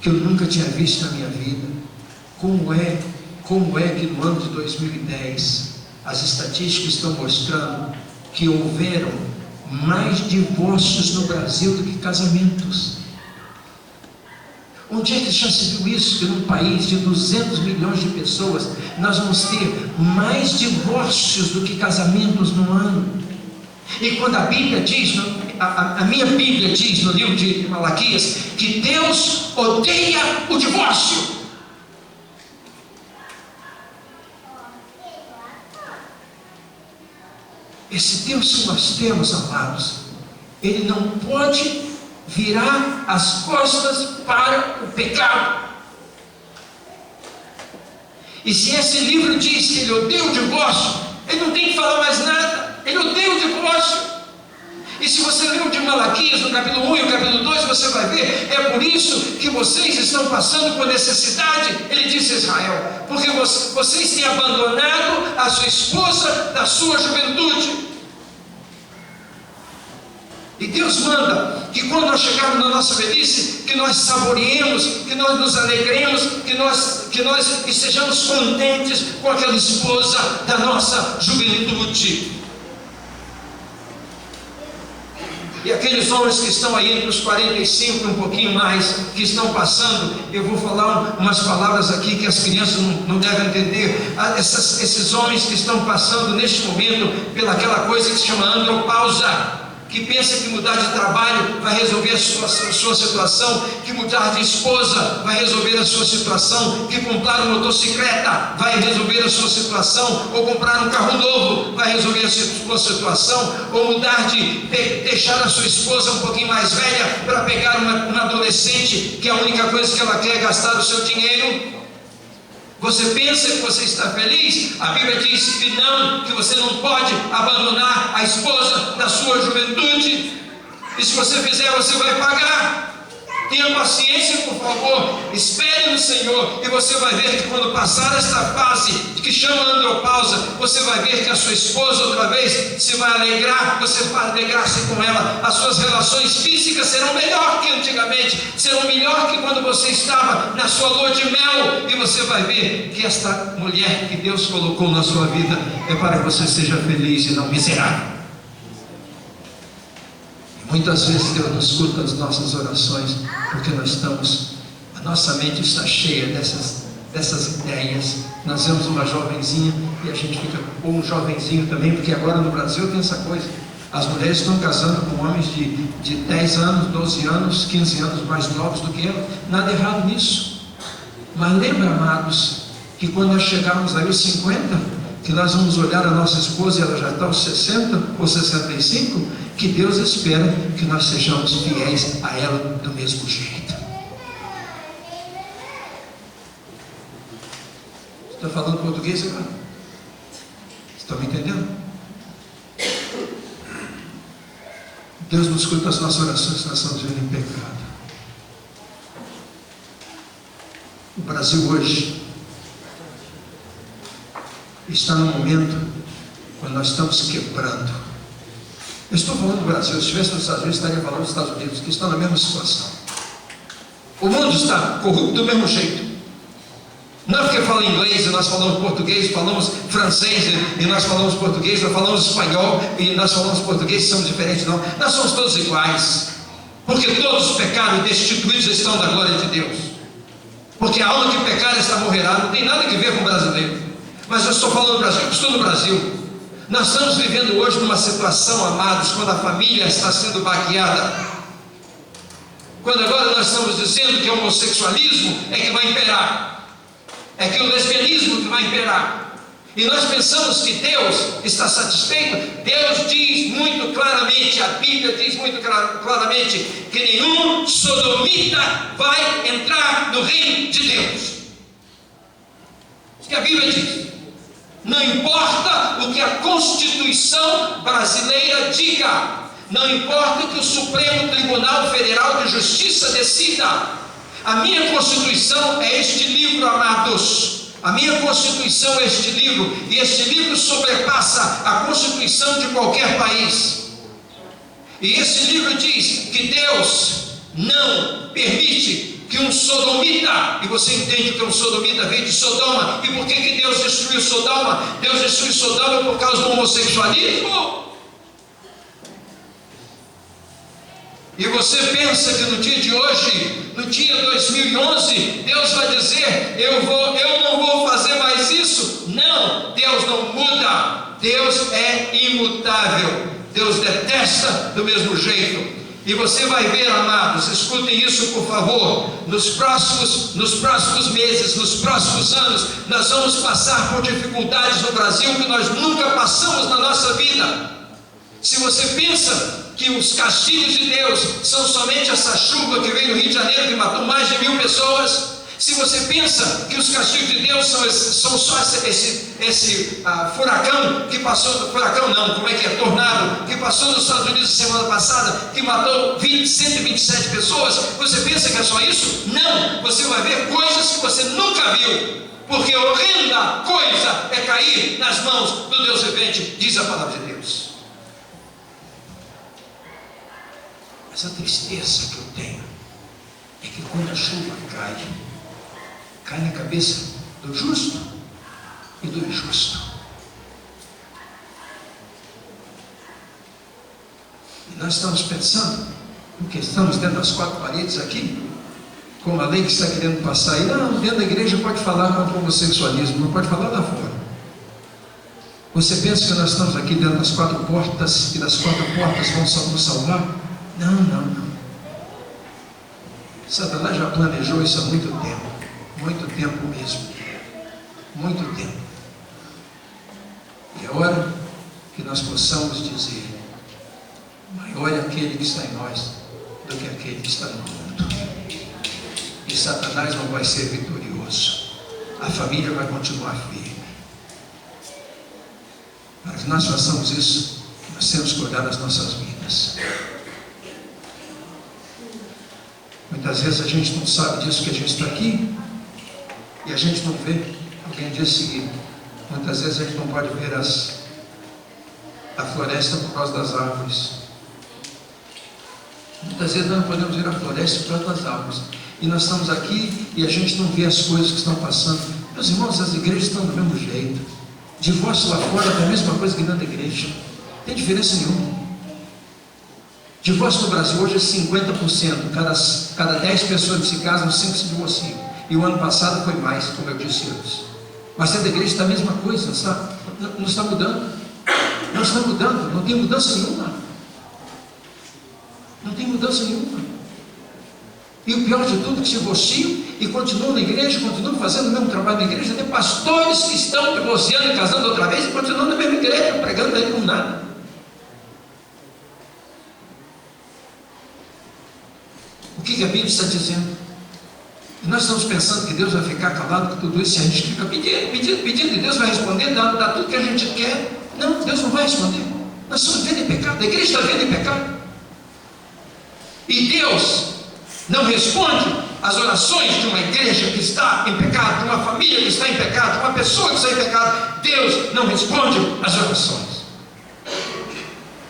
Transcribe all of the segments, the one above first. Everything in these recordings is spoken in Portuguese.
que eu nunca tinha visto na minha vida. Como é que no ano de 2010 as estatísticas estão mostrando que houveram mais divórcios no Brasil do que casamentos? Onde é que já se viu isso? Que num país de 200 milhões de pessoas nós vamos ter mais divórcios do que casamentos no ano. E quando a Bíblia diz, a minha Bíblia diz no livro de Malaquias, que Deus odeia o divórcio. Esse Deus que nós temos, amados, Ele não pode virar as costas para o pecado. E se esse livro diz que Ele odeia o divórcio, Ele não tem que falar mais nada. Ele odeia o divórcio. E se você ler o de Malaquias, no capítulo 1 e o capítulo 2, você vai ver, é por isso que vocês estão passando por necessidade. Ele disse a Israel, porque vocês têm abandonado a sua esposa da sua juventude. E Deus manda que quando nós chegarmos na nossa velhice, que nós saboreemos, que nós nos alegremos, que nós estejamos contentes com aquela esposa da nossa juventude. E aqueles homens que estão aí entre os 45 e um pouquinho mais, que estão passando, eu vou falar umas palavras aqui que as crianças não devem entender. Esses homens que estão passando neste momento pelaquela coisa que se chama andropausa, que pensa que mudar de trabalho vai resolver a sua situação, que mudar de esposa vai resolver a sua situação, que comprar uma motocicleta vai resolver a sua situação, ou comprar um carro novo vai resolver a sua situação, ou mudar deixar a sua esposa um pouquinho mais velha para pegar uma adolescente, que a única coisa que ela quer é gastar o seu dinheiro. Você pensa que você está feliz? A Bíblia diz que não, que você não pode abandonar a esposa da sua juventude. E se você fizer, você vai pagar. Tenha paciência, por favor. Espere no Senhor. E você vai ver que quando passar esta fase que chama andropausa, você vai ver que a sua esposa outra vez se vai alegrar. Você vai alegrar-se com ela. As suas relações físicas serão melhor que antigamente. Serão melhor que quando você estava na sua lua de mel. E você vai ver que esta mulher que Deus colocou na sua vida é para que você seja feliz e não miserável. Muitas vezes Deus não escuta as nossas orações, porque a nossa mente está cheia dessas ideias. Nós vemos uma jovenzinha e a gente fica, ou um jovenzinho também, porque agora no Brasil tem essa coisa, as mulheres estão casando com homens de 10 anos, 12 anos, 15 anos mais novos do que ela. Nada errado nisso, mas lembra, amados, que quando nós chegarmos aí aos 50, que nós vamos olhar a nossa esposa e ela já está aos 60 ou 65, que Deus espera que nós sejamos fiéis a ela do mesmo jeito. Você está falando português agora? Você está me entendendo? Deus não escuta as nossas orações, nós estamos vivendo em pecado. O Brasil hoje está no momento quando nós estamos quebrando. Eu estou falando do Brasil. Se estivesse nos Estados Unidos, estaria falando dos Estados Unidos, que estão na mesma situação. O mundo está corrupto do mesmo jeito. Não é porque fala inglês e nós falamos português, falamos francês e nós falamos português, nós falamos espanhol e nós falamos português, somos diferentes, não. Nós somos todos iguais, porque todos os pecados destituídos estão da glória de Deus. Porque a alma que pecar esta morrerá. Não tem nada a ver com o brasileiro. Mas eu estou falando do Brasil, eu estou no Brasil. Nós estamos vivendo hoje numa situação, amados, quando a família está sendo baqueada. Quando agora nós estamos dizendo que o homossexualismo é que vai imperar, é que o lesbianismo que vai imperar. E nós pensamos que Deus está satisfeito. Deus diz muito claramente, a Bíblia diz muito claramente, que nenhum sodomita vai entrar no reino de Deus. Isso que a Bíblia diz. Não importa o que a Constituição brasileira diga, não importa o que o Supremo Tribunal Federal de Justiça decida. A minha Constituição é este livro, amados. A minha Constituição é este livro, e este livro sobrepassa a Constituição de qualquer país. E esse livro diz que Deus não permite que um sodomita, e você entende o que é um sodomita, veio de Sodoma. E por que Deus destruiu Sodoma? Deus destruiu Sodoma por causa do homossexualismo. E você pensa que no dia de hoje, no dia 2011, Deus vai dizer: eu não vou fazer mais isso? Não, Deus não muda. Deus é imutável. Deus detesta do mesmo jeito. E você vai ver, amados, escutem isso por favor, nos próximos meses, nos próximos anos, nós vamos passar por dificuldades no Brasil que nós nunca passamos na nossa vida. Se você pensa que os castigos de Deus são somente essa chuva que veio no Rio de Janeiro, que matou mais de 1000 pessoas, se você pensa que os castigos de Deus são só esse furacão que passou, tornado, que passou nos Estados Unidos semana passada, que matou 127 pessoas, você pensa que é só isso? Não, você vai ver coisas que você nunca viu, porque horrenda coisa é cair nas mãos do Deus vivente, diz a palavra de Deus. Mas a tristeza que eu tenho é que quando a chuva cai na cabeça do justo e do injusto. E nós estamos pensando, porque estamos dentro das 4 paredes aqui, como a lei que está querendo passar aí, não, dentro da igreja pode falar contra o homossexualismo, não pode falar lá fora. Você pensa que nós estamos aqui dentro das 4 portas e das 4 portas vão nos salvar? Não. Satanás já planejou isso há muito tempo mesmo, muito tempo. E é hora que nós possamos dizer: maior é aquele que está em nós do que aquele que está no mundo. E Satanás não vai ser vitorioso, a família vai continuar firme. Para que nós façamos isso, nós temos que cuidar das nossas vidas. Muitas vezes a gente não sabe disso, que a gente está aqui e a gente não vê. Alguém disse o seguinte: muitas vezes a gente não pode ver a floresta por causa das árvores. Muitas vezes nós não podemos ver a floresta por causa das árvores. E nós estamos aqui e a gente não vê as coisas que estão passando. Meus irmãos, as igrejas estão do mesmo jeito. Divórcio lá fora é a mesma coisa que dentro da igreja. Não tem diferença nenhuma. Divórcio no Brasil hoje é 50%. Cada 10 pessoas que se casam, 5 se divorciam. E o ano passado foi mais, como eu disse antes. Mas dentro da igreja está a mesma coisa, não está mudando. Não está mudando, não tem mudança nenhuma. Não tem mudança nenhuma. E o pior de tudo é que se divorciam e continuam na igreja, continuam fazendo o mesmo trabalho na igreja. Tem pastores que estão divorciando e casando outra vez e continuam na mesma igreja, pregando aí com nada. O que a Bíblia está dizendo? E nós estamos pensando que Deus vai ficar calado com tudo isso, e a gente fica pedindo, e Deus vai responder, dá tudo que a gente quer. Não, Deus não vai responder. Nós estamos vivendo em pecado, a igreja está vivendo em pecado. E Deus não responde às orações de uma igreja que está em pecado, de uma família que está em pecado, de uma pessoa que está em pecado. Deus não responde às orações.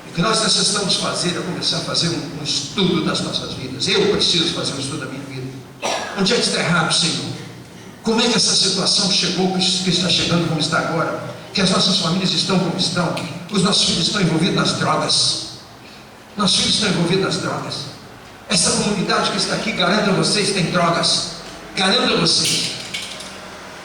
O que nós necessitamos fazer é começar a fazer um estudo das nossas vidas. Eu preciso fazer um estudo da minha vida. Onde é que está errado, Senhor? Como é que essa situação chegou, que está chegando como está agora? Que as nossas famílias estão como estão? Os nossos filhos estão envolvidos nas drogas. Nossos filhos estão envolvidos nas drogas. Essa comunidade que está aqui, garanto a vocês, tem drogas. Garanto a vocês.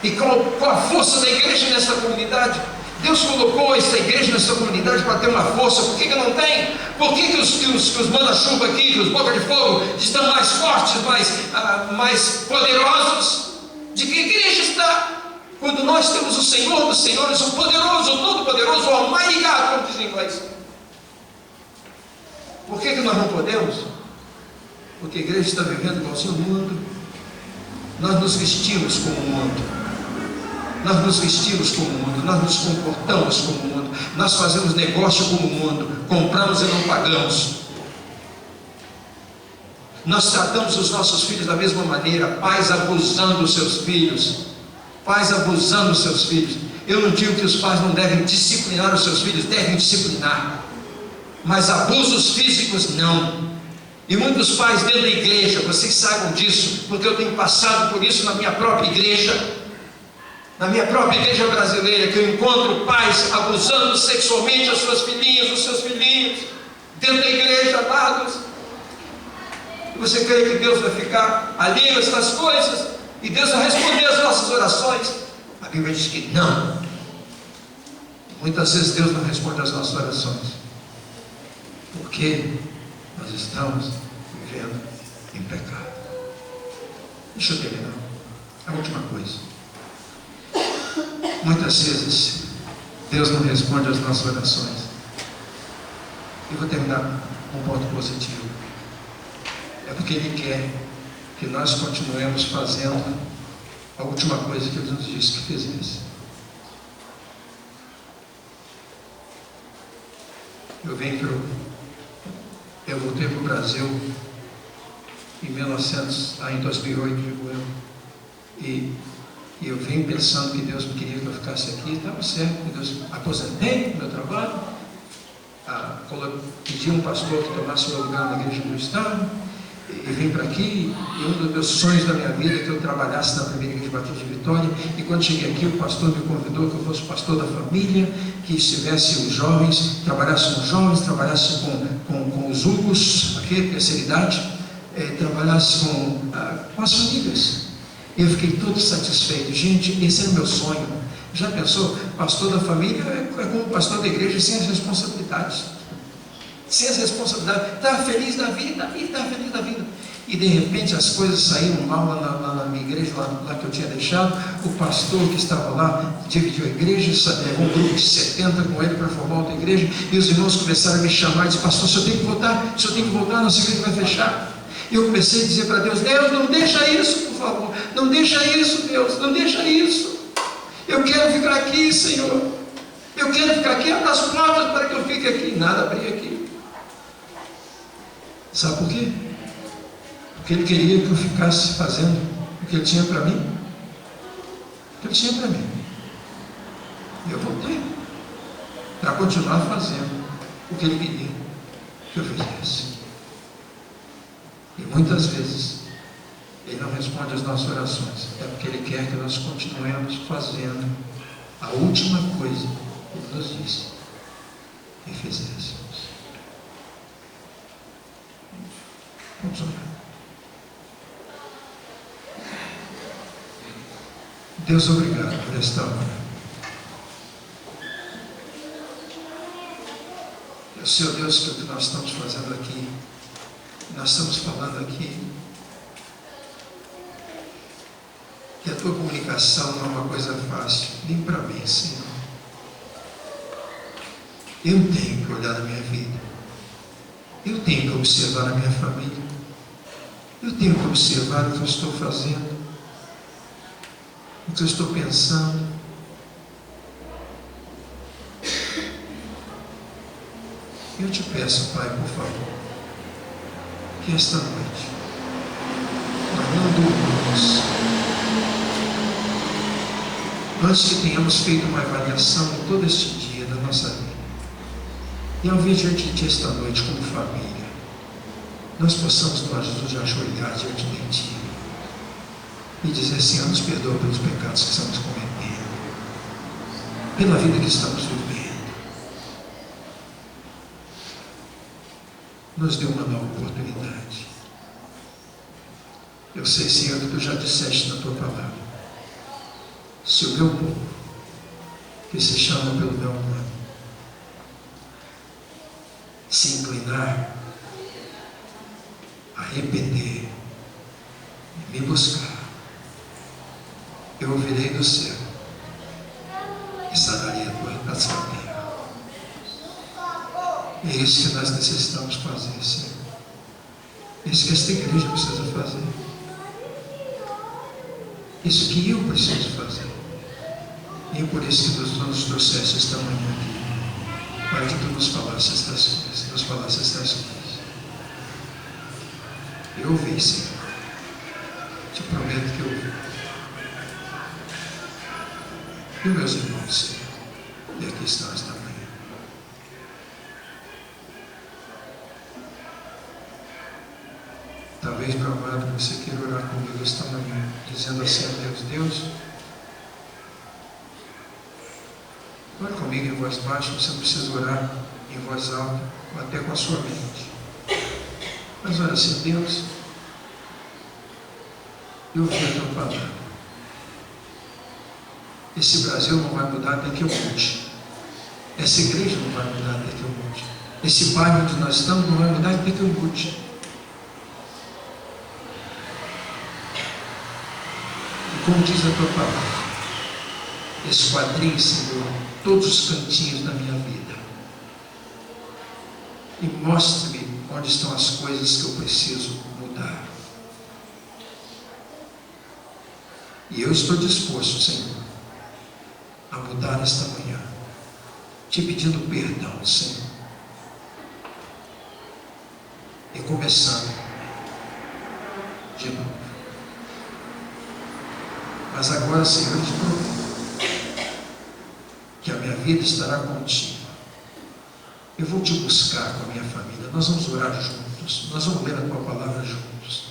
E qual a força da igreja nessa comunidade? Deus colocou essa igreja nessa comunidade para ter uma força. Por que não tem? Por que os manda-chuva aqui, que os bocas de fogo estão mais fortes, mais poderosos? De que igreja está? Quando nós temos o Senhor dos Senhores, o poderoso, o todo-poderoso, o Almighty God, como diz em inglês. Por que nós não podemos? Porque a igreja está vivendo igualzinho ao mundo. Nós nos vestimos como o mundo. Nós nos vestimos como o mundo, nós nos comportamos como o mundo, nós fazemos negócio como o mundo, compramos e não pagamos. Nós tratamos os nossos filhos da mesma maneira, pais abusando dos seus filhos, pais abusando dos seus filhos. Eu não digo que os pais não devem disciplinar os seus filhos, devem disciplinar, mas abusos físicos não. E muitos pais dentro da igreja, vocês saibam disso, porque eu tenho passado por isso na minha própria igreja. Na minha própria igreja brasileira, que eu encontro pais abusando sexualmente as suas filhinhas, os seus filhinhos, dentro da igreja, amados. E você crê que Deus vai ficar alheio a essas coisas? E Deus vai responder às nossas orações? A Bíblia diz que não. Muitas vezes Deus não responde às nossas orações, porque nós estamos vivendo em pecado. Deixa eu terminar. A última coisa. Muitas vezes Deus não responde às nossas orações. E vou terminar com um ponto positivo. É porque Ele quer que nós continuemos fazendo a última coisa que Ele nos disse que fizesse. Eu voltei para o Brasil em 2008, digo eu, e eu vim pensando que Deus me queria que eu ficasse aqui, estava certo, que Deus aposentei meu trabalho, pedi um pastor que tomasse meu lugar na igreja do Estado, e vim para aqui, e um dos meus sonhos da minha vida é que eu trabalhasse na primeira igreja batista de Vitória, e quando cheguei aqui o pastor me convidou que eu fosse pastor da família, que estivesse os jovens, trabalhasse com os jovens, trabalhasse com os hugos, aqui, terceira idade, trabalhasse com as famílias. Eu fiquei todo satisfeito. Gente, esse é o meu sonho. Já pensou? Pastor da família é como pastor da igreja, sem as responsabilidades. Sem as responsabilidades. Estava feliz da vida, estava feliz da vida. E de repente as coisas saíram mal na minha igreja, lá que eu tinha deixado. O pastor que estava lá dividiu a igreja, levou um grupo de 70 com ele para formar outra igreja. E os irmãos começaram a me chamar e disseram: pastor, o senhor tem que voltar, nossa igreja vai fechar. E eu comecei a dizer para Deus: Deus, não deixa isso, por favor. Não deixa isso, Deus, não deixa isso. Eu quero ficar aqui, Senhor. Eu quero ficar aqui. Abre as portas para que eu fique aqui. Nada, abri aqui. Sabe por quê? Porque Ele queria que eu ficasse fazendo o que Ele tinha para mim. O que Ele tinha para mim. E eu voltei para continuar fazendo o que Ele queria que eu fizesse. E muitas vezes Ele não responde às nossas orações. É porque Ele quer que nós continuemos fazendo a última coisa que Ele nos disse que fizéssemos. Vamos orar. Deus, obrigado por esta hora. Senhor Deus, que o que nós estamos fazendo aqui, nós estamos falando aqui, que a tua comunicação não é uma coisa fácil, nem para mim, Senhor. Eu tenho que olhar na minha vida, eu tenho que observar a minha família, eu tenho que observar o que eu estou fazendo, o que eu estou pensando. Eu te peço, Pai, por favor, que esta noite nós não durmamos antes que tenhamos feito uma avaliação de todo este dia da nossa vida, e ao vir diante de Ti esta noite como família, nós possamos nos ajoelhar diante de Ti e dizer: Senhor, nos perdoa pelos pecados que estamos cometendo, pela vida que estamos vivendo. Nos dê uma nova oportunidade. Eu sei, Senhor, que Tu já disseste na Tua palavra: se o meu povo, que se chama pelo meu nome, se inclinar, arrepender e me buscar, eu ouvirei do céu e sararei a tua terra. É isso que nós necessitamos fazer, Senhor. É isso que esta igreja precisa fazer. Isso que eu preciso fazer. E é por isso que Tu nos trouxeste esta manhã aqui, para que Tu nos falasse estas coisas, Eu ouvi, Senhor. Te prometo que eu ouvi. E meus irmãos, Senhor, e aqui estão esta manhã. dizendo assim a Deus: Deus, ore comigo em voz baixa. Você não precisa orar em voz alta ou até com a sua mente, mas ora assim: Deus, eu ouvi a tua palavra. Esse Brasil não vai mudar até que eu mude. Essa igreja não vai mudar até que eu mude. Esse bairro onde nós estamos não vai mudar até que eu mude. E como diz a tua palavra, esquadrinhe, Senhor, todos os cantinhos da minha vida e mostre-me onde estão as coisas que eu preciso mudar. E eu estou disposto, Senhor, a mudar nesta manhã, te pedindo perdão, Senhor, e começando de novo. Mas agora, Senhor, eu te prometo que a minha vida estará contigo. Eu vou te buscar com a minha família. Nós vamos orar juntos. Nós vamos ler a tua palavra juntos.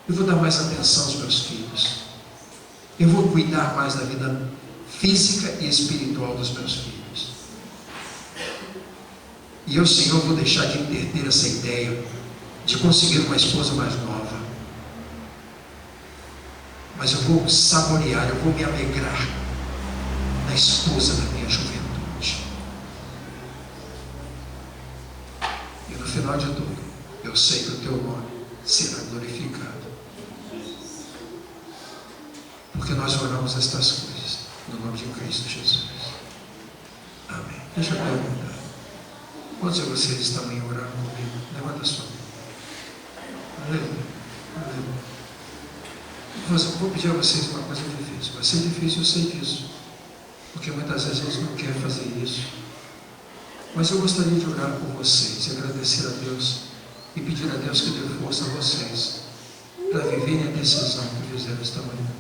Eu vou dar mais atenção aos meus filhos. Eu vou cuidar mais da vida física e espiritual dos meus filhos. E eu, Senhor, vou deixar de ter essa ideia de conseguir uma esposa mais nova. Mas eu vou saborear, eu vou me alegrar na esposa da minha juventude. E no final de tudo, eu sei que o teu nome será glorificado. Porque nós oramos estas coisas no nome de Cristo Jesus. Amém. Deixa eu perguntar: quantos de vocês estão em orando comigo? Levanta a sua mão. Aleluia. Aleluia. Vou pedir a vocês uma coisa difícil. Vai ser difícil, eu sei disso, porque muitas vezes a gente não quer fazer isso. Mas eu gostaria de orar por vocês e agradecer a Deus e pedir a Deus que dê força a vocês para viverem a decisão que fizeram esta manhã.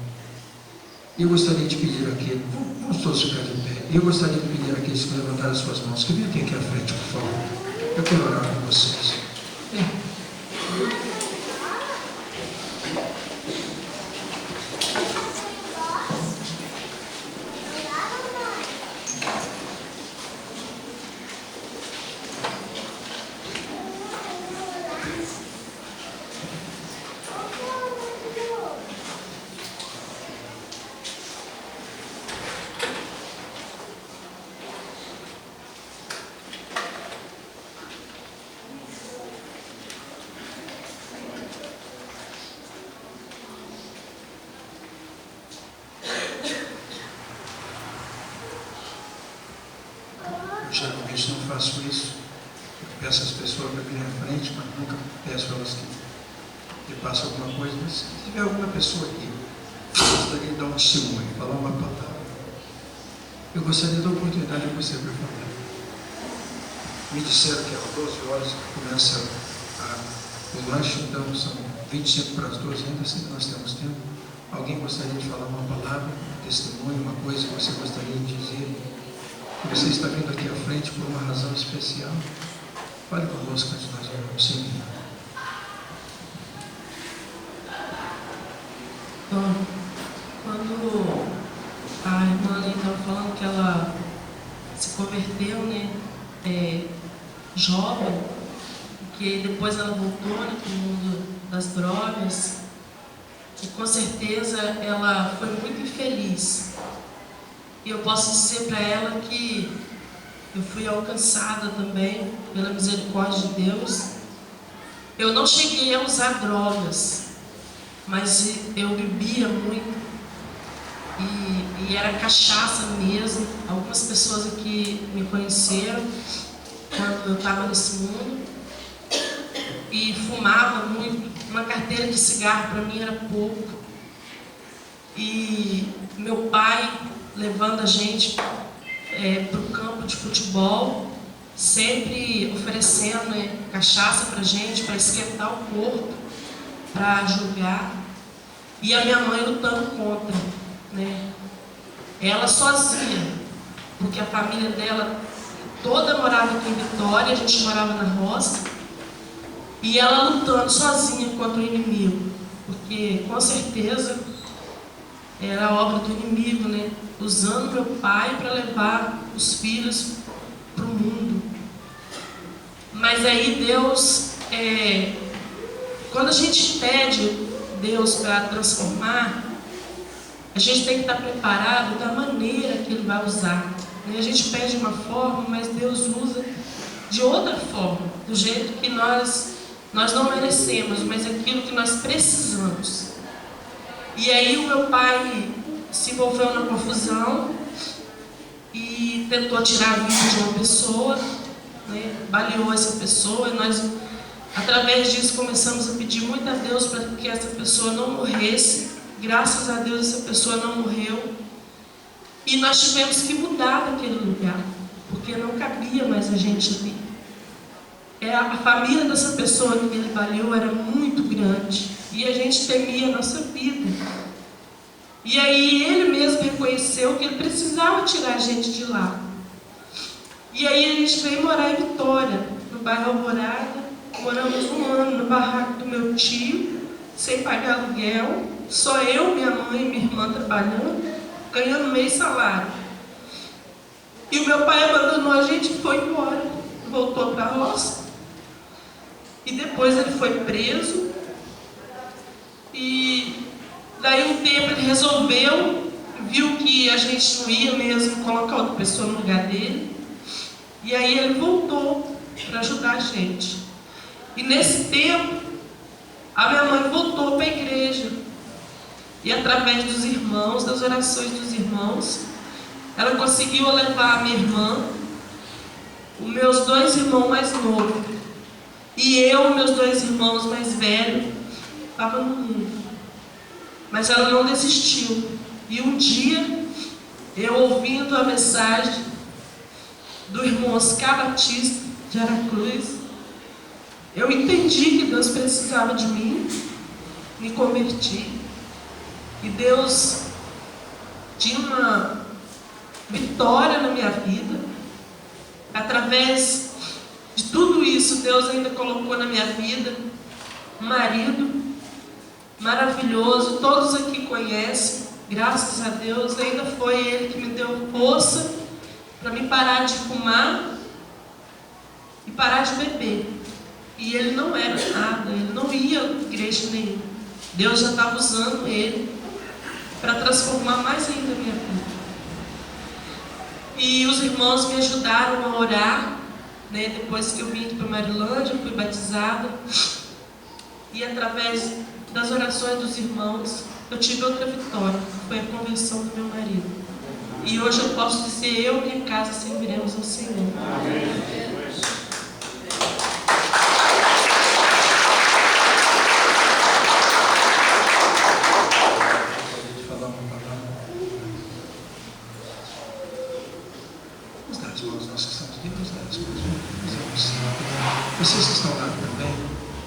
E eu gostaria de pedir aqui, vamos todos ficar de pé, e eu gostaria de pedir àqueles que levantaram as suas mãos, que venham aqui à frente, por favor. Eu quero orar com vocês. Geralmente não faço isso. Eu peço às pessoas para virem à frente, mas nunca peço a elas que passem alguma coisa. Mas se tiver alguma pessoa aqui que gostaria de dar um testemunho, falar uma palavra, eu gostaria da oportunidade de você para falar. Me disseram que às 12 horas começa o lanche, então são 25 para as 12, ainda assim nós temos tempo. Alguém gostaria de falar uma palavra, um testemunho, uma coisa que você gostaria de dizer? Você está vindo aqui à frente por uma razão especial? Fale conosco antes de nós orarmos. Sim. Bom, quando a irmã ali estava falando que ela se converteu, né, jovem, que depois ela voltou, né, para o mundo das drogas, e com certeza ela foi muito infeliz. E eu posso dizer para ela que eu fui alcançada também pela misericórdia de Deus. Eu não cheguei a usar drogas, mas eu bebia muito e era cachaça mesmo. Algumas pessoas aqui me conheceram quando eu estava nesse mundo e fumava muito. Uma carteira de cigarro para mim era pouco. E meu pai levando a gente para o campo de futebol, sempre oferecendo, né, cachaça para a gente, para esquentar o corpo, para jogar. E a minha mãe lutando contra, né? Ela sozinha, porque a família dela toda morava aqui em Vitória, a gente morava na roça, e ela lutando sozinha contra o inimigo, porque com certeza Era a obra do inimigo, né? Usando meu pai para levar os filhos para o mundo. Mas aí Deus, quando a gente pede Deus para transformar, a gente tem que estar preparado da maneira que Ele vai usar. A gente pede de uma forma, mas Deus usa de outra forma, do jeito que nós não merecemos, mas aquilo que nós precisamos. E aí o meu pai se envolveu na confusão e tentou tirar a vida de uma pessoa, né? Baleou essa pessoa, e nós, através disso, começamos a pedir muito a Deus para que essa pessoa não morresse. Graças a Deus essa pessoa não morreu. E nós tivemos que mudar daquele lugar, porque não cabia mais a gente ali. A família dessa pessoa que ele baleou era muito grande, e a gente temia a nossa vida. E aí ele mesmo reconheceu que ele precisava tirar a gente de lá. E aí a gente veio morar em Vitória, no bairro Alvorada. Moramos 1 ano no barraco do meu tio, sem pagar aluguel, só eu, minha mãe e minha irmã trabalhando, ganhando meio salário. E o meu pai abandonou a gente e foi embora, voltou para a roça. E depois ele foi preso. E daí um tempo ele resolveu, viu que a gente não ia mesmo colocar outra pessoa no lugar dele. E aí ele voltou para ajudar a gente. E nesse tempo, a minha mãe voltou para a igreja. E através dos irmãos, das orações dos irmãos, ela conseguiu levar a minha irmã, os meus 2 irmãos mais novos, e eu, meus 2 irmãos mais velhos, estava no mundo. Mas ela não desistiu. E um dia, eu ouvindo a mensagem do irmão Oscar Batista de Aracruz, eu entendi que Deus precisava de mim, me converti. E Deus tinha uma vitória na minha vida. Através de tudo isso, Deus ainda colocou na minha vida um marido maravilhoso, todos aqui conhecem, graças a Deus. Ainda foi ele que me deu força para me parar de fumar e parar de beber. E ele não era nada, ele não ia à igreja nenhuma. Deus já estava usando ele para transformar mais ainda a minha vida. E os irmãos me ajudaram a orar, né? Depois que eu vim para Marilândia, fui batizada. E através das orações dos irmãos, eu tive outra vitória, que foi a conversão do meu marido. E hoje eu posso dizer, eu e minha casa serviremos ao Senhor. Amém. Vocês que estão lá também,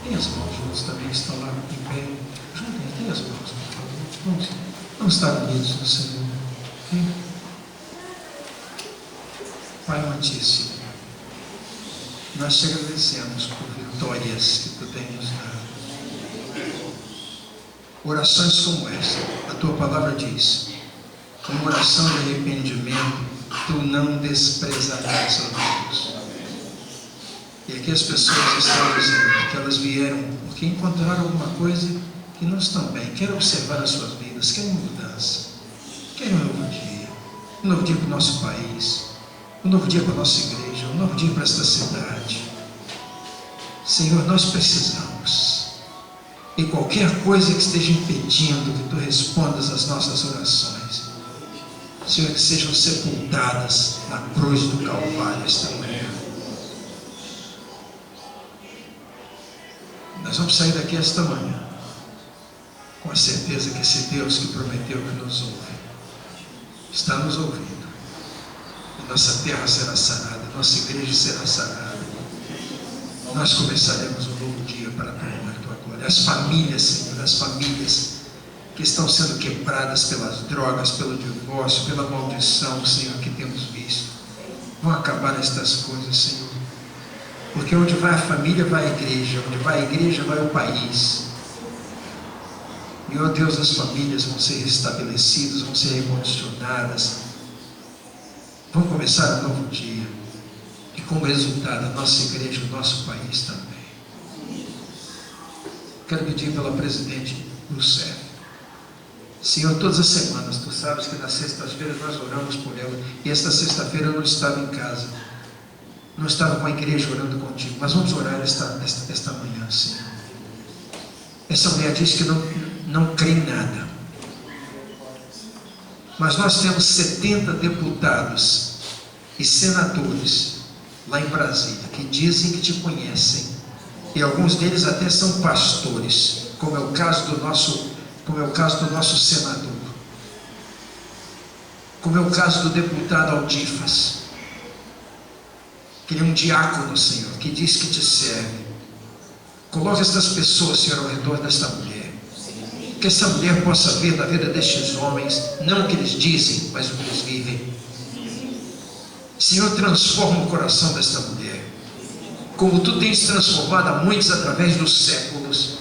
tem as mãos juntos também, que estão lá em pé. Juntem, tem as mãos, por favor. Vamos estar unidos no Senhor. Okay? Pai amantíssimo, nós te agradecemos por vitórias que tu tens nos dado. Orações como essa, a tua palavra diz, como oração de arrependimento, tu não desprezarás, ó Deus. E aqui as pessoas estão dizendo que elas vieram porque encontraram alguma coisa que não estão bem, querem observar as suas vidas, querem mudança, querem um novo dia para o nosso país, um novo dia para a nossa igreja, um novo dia para esta cidade. Senhor, nós precisamos, e qualquer coisa que esteja impedindo que tu respondas às nossas orações, Senhor, que sejam sepultadas na cruz do Calvário esta manhã. Nós vamos sair daqui esta manhã com a certeza que esse Deus que prometeu que nos ouve está nos ouvindo. E nossa terra será sarada, nossa igreja será sarada. Nós começaremos um novo dia para a tua glória. As famílias, Senhor, as famílias que estão sendo quebradas pelas drogas, pelo divórcio, pela maldição, Senhor, que temos visto, vão acabar estas coisas, Senhor. Porque onde vai a família, vai a igreja. Onde vai a igreja, vai o país. E, ó Deus, as famílias vão ser restabelecidas, vão ser recondicionadas, vão começar um novo dia, e como resultado a nossa igreja, o nosso país também. Quero pedir pela presidente Rousseff. Senhor, todas as semanas, tu sabes que nas sextas-feiras nós oramos por ela, e esta sexta-feira eu não estava em casa, não estava com a igreja orando contigo, mas vamos orar esta manhã, Senhor. Essa mulher diz que não crê em nada, mas nós temos 70 deputados e senadores lá em Brasília que dizem que te conhecem, e alguns deles até são pastores, como é o caso do nosso senador, como é o caso do deputado Aldifas, que ele é um diácono, Senhor, que diz que te serve. Coloque estas pessoas, Senhor, ao redor desta mulher, que essa mulher possa ver na vida destes homens, não o que eles dizem, mas o que eles vivem. Senhor, transforma o coração desta mulher, como tu tens transformado a muitos através dos séculos.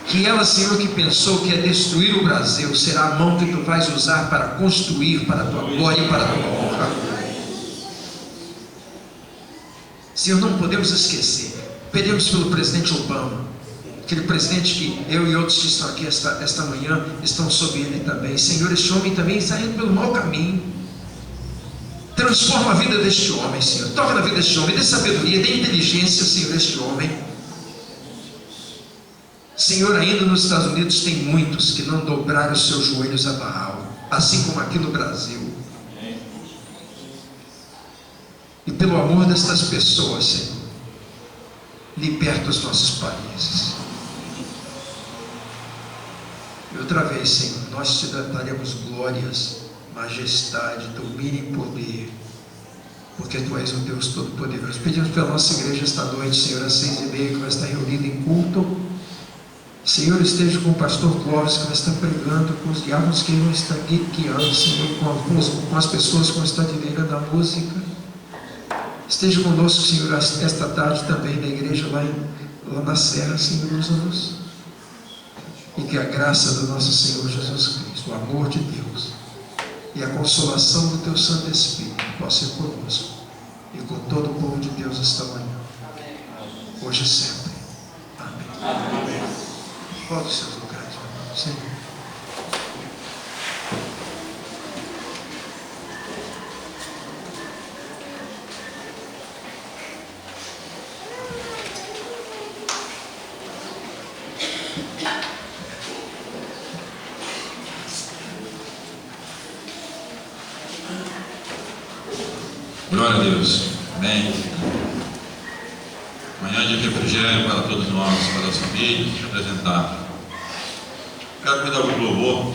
Que ela, Senhor, que pensou que ia destruir o Brasil, será a mão que tu vais usar para construir para a tua glória e para a tua honra. Senhor, não podemos esquecer, pedimos pelo presidente Obama, aquele presidente que eu e outros que estão aqui esta manhã estão sob ele também. Senhor, este homem também está indo pelo mau caminho. Transforma a vida deste homem, Senhor. Toca na vida deste homem, dê sabedoria, dê inteligência, Senhor, deste homem. Senhor, ainda nos Estados Unidos tem muitos que não dobraram os seus joelhos a Baal, assim como aqui no Brasil. E pelo amor destas pessoas, Senhor, liberta os nossos países. E outra vez, Senhor, nós te daremos glórias, majestade, domínio e poder, porque tu és o Deus Todo-Poderoso. Pedimos pela nossa igreja esta noite, Senhor, às 6h30, que vai estar reunida em culto. Senhor, esteja com o pastor Clóvis, que vai estar pregando, com os diáconos que vão estar guiando, Senhor, com as pessoas que vão estar direita da música. Esteja conosco, Senhor, esta tarde também na igreja lá na Serra, Senhor, usa-nos. E que a graça do nosso Senhor Jesus Cristo, o amor de Deus e a consolação do Teu Santo Espírito possa ser conosco e com todo o povo de Deus esta manhã, hoje e sempre. Amém. Amém. Volte aos seus lugares, meu irmão. Senhor. Glória a Deus. Amém. Manhã de refrigério para todos nós, para as famílias, apresentar. Quero convidar o louvor.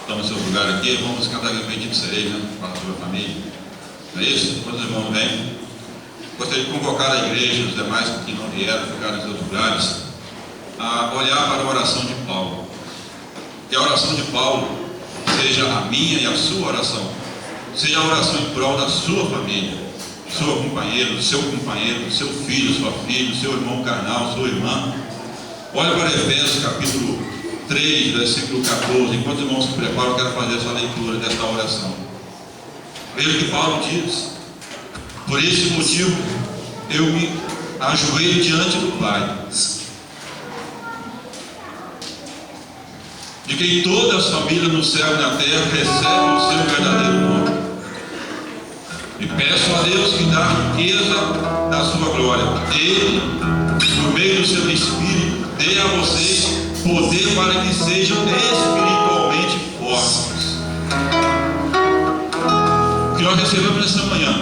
Estamos no seu lugar aqui. Vamos cantar aqui, bendito sereis, né? Para a sua família. Não é isso? Quantos irmãos vêm? Gostaria de convocar a igreja, os demais que não vieram, ficaram em seus lugares, a olhar para a oração de Paulo. Que a oração de Paulo seja a minha e a sua oração. Seja a oração em prol da sua família, seu companheiro, seu filho, sua filha, seu irmão carnal, sua irmã. Olha para Efésios capítulo 3, versículo 14. Enquanto os irmãos se preparam, eu quero fazer essa leitura desta oração. Veja o que Paulo diz: por esse motivo eu me ajoelho diante do Pai, de quem todas as famílias no céu e na terra recebem o seu verdadeiro nome. E peço a Deus que dá a riqueza da sua glória, Ele, por meio do seu Espírito, dê a vocês poder para que sejam espiritualmente fortes. O que nós recebemos nesta manhã,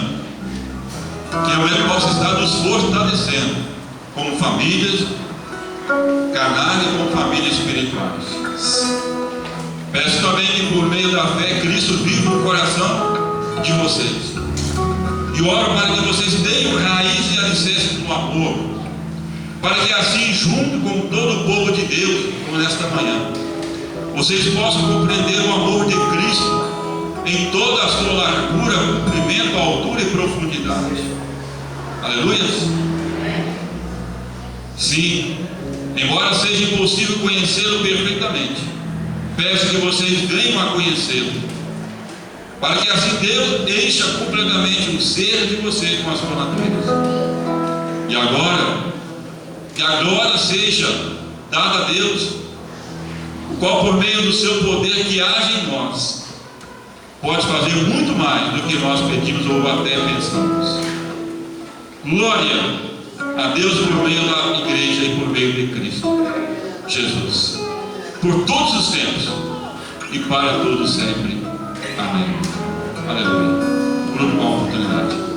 que amanhã possa estar nos fortalecendo como famílias carnais e como famílias espirituais. Peço também que por meio da fé Cristo viva no coração de vocês, e oro para que vocês tenham raiz e alicerce no amor, para que assim, junto com todo o povo de Deus, como nesta manhã, vocês possam compreender o amor de Cristo em toda a sua largura, comprimento, altura e profundidade. Aleluia. Sim, embora seja impossível conhecê-lo perfeitamente. Peço que vocês venham a conhecê-lo, para que assim Deus encha completamente o ser de vocês com a sua natureza. E agora, que a glória seja dada a Deus, o qual por meio do seu poder que age em nós, pode fazer muito mais do que nós pedimos ou até pensamos. Glória a Deus por meio da igreja e por meio de Cristo Jesus, por todos os tempos e para todos sempre. Amém. Aleluia. Por uma oportunidade.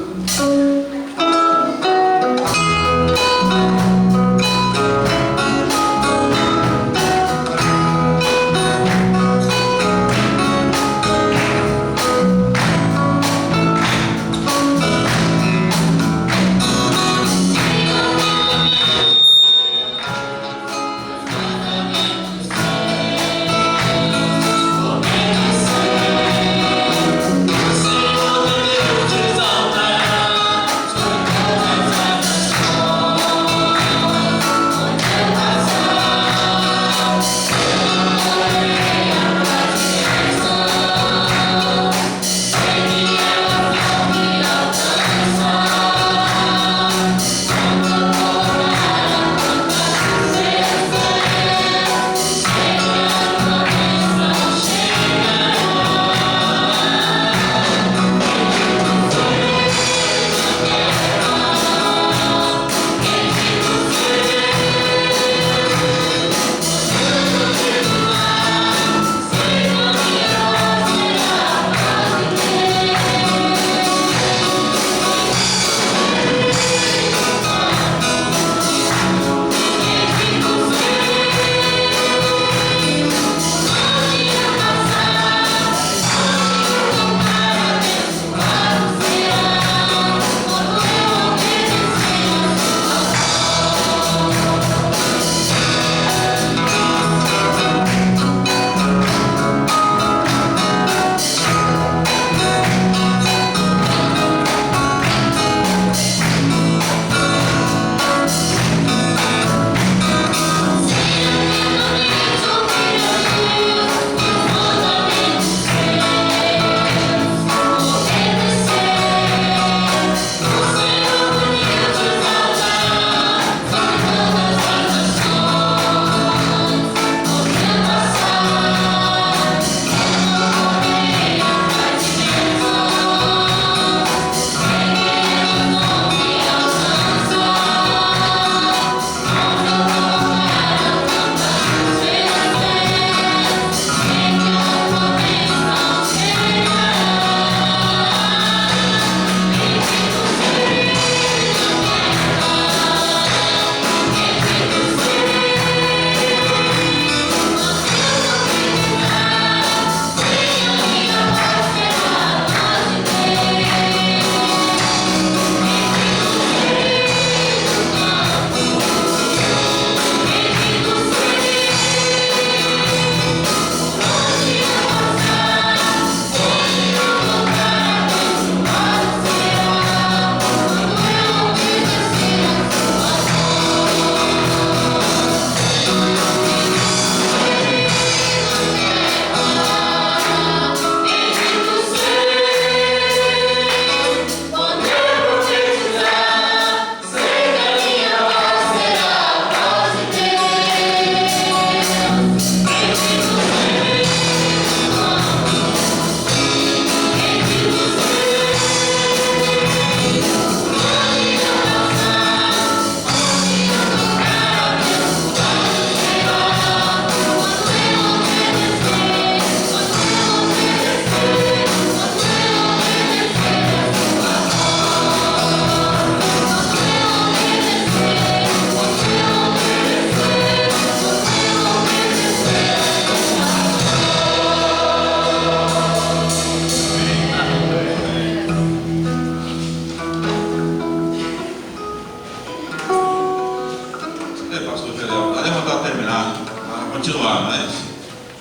continuar, mas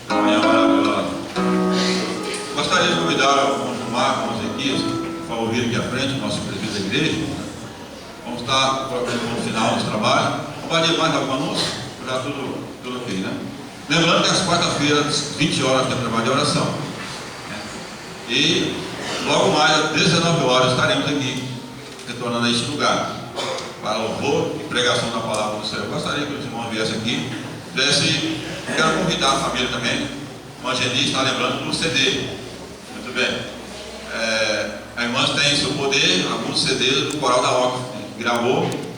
amanhã é maravilhosa. Gostaria de convidar o irmão Marcos, o Ezequias, para ouvir aqui à frente, o nosso presbítero da igreja. Vamos estar no final do trabalho. Compartilhe mais algo conosco. está tudo ok, né? Lembrando que às quartas-feiras, 20 horas, tem trabalho de oração. Né? E logo mais, às 19 horas, estaremos aqui, retornando a este lugar, para louvor e pregação da palavra do Senhor. Eu gostaria que os irmãos viessem aqui. Quero convidar a família também. A Geni está lembrando do CD. Muito bem. A irmã tem em seu poder alguns CDs do Coral da Oca, que gravou.